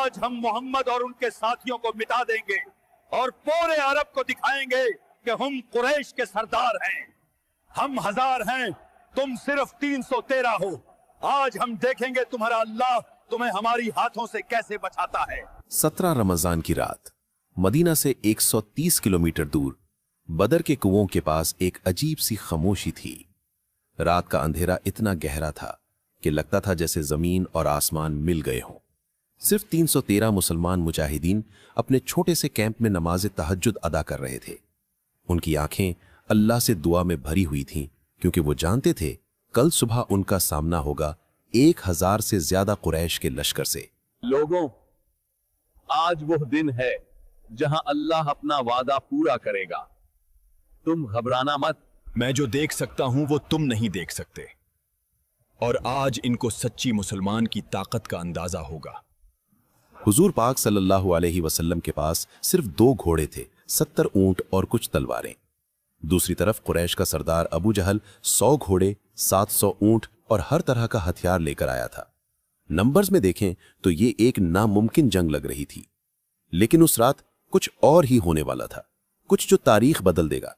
आज हम मोहम्मद और उनके साथियों को मिटा देंगे और पूरे अरब को दिखाएंगे कि हम कुरैश के सरदार हैं। हम 1000 हैं, तुम सिर्फ 313 हो। आज हम देखेंगे तुम्हारा अल्लाह तुम्हें हमारी हाथों से कैसे बचाता है। 17 रमजान की रात मदीना से 130 किलोमीटर दूर बदर के कुओं के पास एक अजीब सी खामोशी थी। रात का अंधेरा इतना गहरा था कि लगता था जैसे जमीन और आसमान मिल गए हों। सिर्फ 313 मुसलमान मुजाहिदीन अपने छोटे से कैंप में नमाज तहज्जुद अदा कर रहे थे। उनकी आंखें अल्लाह से दुआ में भरी हुई थीं, क्योंकि वो जानते थे कल सुबह उनका सामना होगा 1000 से ज्यादा कुरैश के लश्कर से। लोगों, आज वो दिन है जहां अल्लाह अपना वादा पूरा करेगा। तुम घबराना मत। मैं जो देख सकता हूं वो तुम नहीं देख सकते, और आज इनको सच्ची मुसलमान की ताकत का अंदाजा होगा। हुजूर पाक सल्लल्लाहु अलैहि वसल्लम के पास सिर्फ 2 घोड़े थे, 70 ऊंट और कुछ तलवारें। दूसरी तरफ कुरैश का सरदार अबू जहल 100 घोड़े, 700 ऊंट और हर तरह का हथियार लेकर आया था। नंबर्स में देखें तो ये एक नामुमकिन जंग लग रही थी। लेकिन उस रात कुछ और ही होने वाला था, कुछ जो तारीख बदल देगा।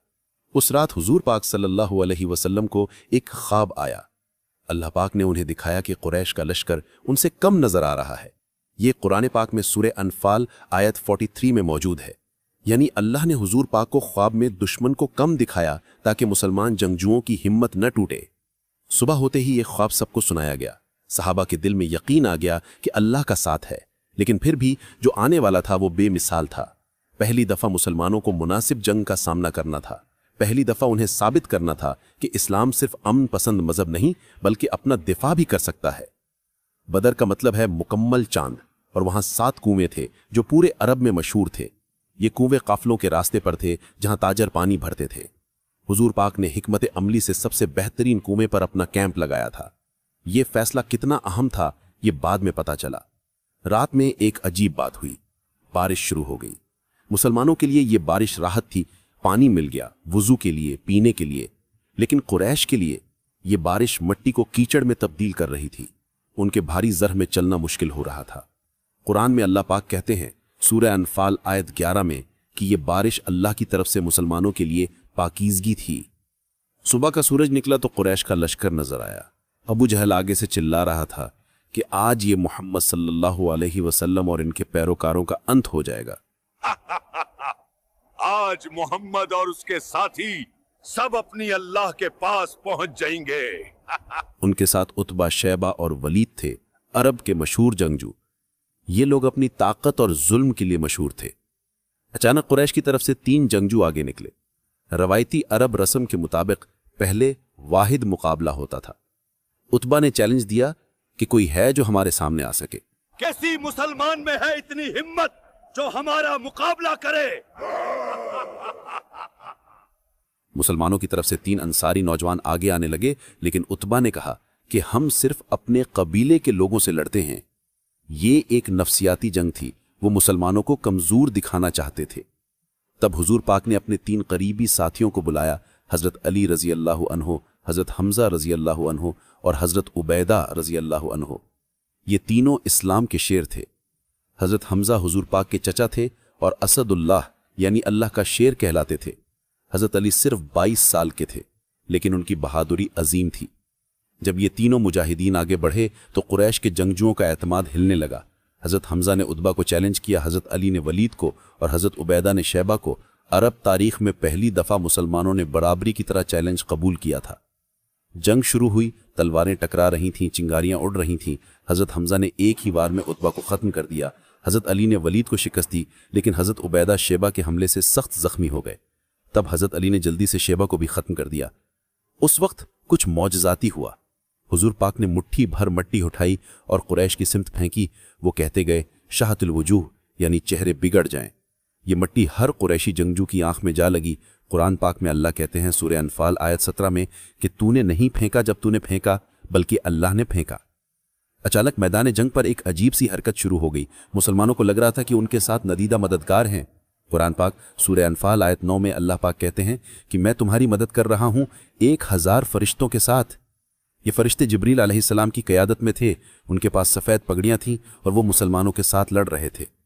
उस रात हुजूर पाक सल्लल्लाहु अलैहि वसल्लम को एक ख्वाब आया। अल्लाह पाक ने उन्हें दिखाया कि कुरैश का लश्कर उनसे कम नजर आ रहा है। ये कुरान पाक में सूरह अनफाल आयत 43 में मौजूद है। यानी अल्लाह ने हुजूर पाक को ख्वाब में दुश्मन को कम दिखाया ताकि मुसलमान जंगजुओं की हिम्मत न टूटे। सुबह होते ही ये ख्वाब सबको सुनाया गया। सहाबा के दिल में यकीन आ गया कि अल्लाह का साथ है, लेकिन फिर भी जो आने वाला था वो बेमिसाल था। पहली दफा मुसलमानों को मुनासिब जंग का सामना करना था। पहली दफा उन्हें साबित करना था कि इस्लाम सिर्फ अमन पसंद मजहब नहीं बल्कि अपना दिफा भी कर सकता है। बदर का मतलब है मुकम्मल चांद, और वहां 7 कुएं थे जो पूरे अरब में मशहूर थे। ये कुएं काफिलों के रास्ते पर थे जहां ताजर पानी भरते थे। हुजूर पाक ने हिकमत अमली से सबसे बेहतरीन कुएं पर अपना कैंप लगाया था। ये फैसला कितना अहम था ये बाद में पता चला। रात में एक अजीब बात हुई, बारिश शुरू हो गई। मुसलमानों के लिए यह बारिश राहत थी, पानी मिल गया वुजू के लिए, पीने के लिए। लेकिन कुरैश के लिए यह बारिश मिट्टी को कीचड़ में तब्दील कर रही थी। उनके भारी जरह में चलना मुश्किल हो रहा था। कुरान में अल्लाह पाक कहते हैं सूरह अनफाल आयत 11 में कि यह बारिश अल्लाह की तरफ से मुसलमानों के लिए पाकीज़गी थी। सुबह का सूरज निकला तो कुरैश का लश्कर नजर आया। अबू जहल आगे से चिल्ला रहा था कि आज ये मोहम्मद सल्लल्लाहु अलैहि वसल्लम और इनके पैरोकारों का अंत हो जाएगा। आज मोहम्मद और उसके साथी सब अपनी अल्लाह के पास पहुंच जाएंगे। उनके साथ उतबा, शैबा और वलीद थे, अरब के मशहूर जंगजू। ये लोग अपनी ताकत और जुल्म के लिए मशहूर थे। अचानक कुरैश की तरफ से 3 जंगजू आगे निकले। रवायती अरब रस्म के मुताबिक पहले वाहिद मुकाबला होता था। उतबा ने चैलेंज दिया कि कोई है जो हमारे सामने आ सके। कैसी मुसलमान में है इतनी हिम्मत जो हमारा मुकाबला करे। मुसलमानों की तरफ से 3 अंसारी नौजवान आगे आने लगे, लेकिन उतबा ने कहा कि हम सिर्फ अपने कबीले के लोगों से लड़ते हैं। ये एक नफ्सियाती जंग थी, वो मुसलमानों को कमजोर दिखाना चाहते थे। तब हुजूर पाक ने अपने 3 करीबी साथियों को बुलाया, हजरत अली रजी अल्लाह अन्हो, हजरत हमजा रजी अल्लाह अन्हो और हजरत उबैदा रजी अल्लाह अन्हो। ये तीनों इस्लाम के शेर थे। हजरत हमजा हुजूर पाक के चचा थे और असदुल्लाह यानी अल्लाह का शेर कहलाते थे। हजरत अली सिर्फ 22 साल के थे, लेकिन उनकी बहादुरी अजीम थी। जब ये तीनों मुजाहिदीन आगे बढ़े तो कुरैश के जंगजुओं का एतमाद हिलने लगा। हजरत हमजा ने उतबा को चैलेंज किया, हजरत अली ने वलीद को और हजरत उबैदा ने शैबा को। अरब तारीख में पहली दफा मुसलमानों ने बराबरी की तरह चैलेंज कबूल किया था। जंग शुरू हुई, तलवारें टकरा रही थीं, चिंगारियां उड़ रही थीं। हजरत हमजा ने एक ही वार में उतबा को खत्म कर दिया। हजरत अली ने वलीद को शिकस्त दी, लेकिन हजरत उबैदा शैबा के हमले से सख्त जख्मी हो गए। तब हजरत अली ने जल्दी से शैबा को भी खत्म कर दिया। उस वक्त कुछ मौजज़ाती हुआ। हुजूर पाक ने मुट्ठी भर मट्टी उठाई और कुरैश की सिमत फेंकी। वो कहते गए, शाहतुल वजूह यानी चेहरे बिगड़ जाएं। ये मट्टी हर कुरैशी जंगजू की आंख में जा लगी। कुरान पाक में अल्लाह कहते हैं सूरह अनफाल आयत 17 में कि तूने नहीं फेंका जब तूने फेंका, बल्कि अल्लाह ने फेंका। अचानक मैदान जंग पर एक अजीब सी हरकत शुरू हो गई। मुसलमानों को लग रहा था कि उनके साथ नदीदा मददगार हैं। कुरान पाक सूरह अनफाल आयत 9 में अल्लाह पाक कहते हैं कि मैं तुम्हारी मदद कर रहा हूं 1000 फरिश्तों के साथ। یہ فرشتے جبریل علیہ السلام کی قیادت میں تھے، ان کے پاس سفید پگڑیاں تھیں اور وہ مسلمانوں کے ساتھ لڑ رہے تھے۔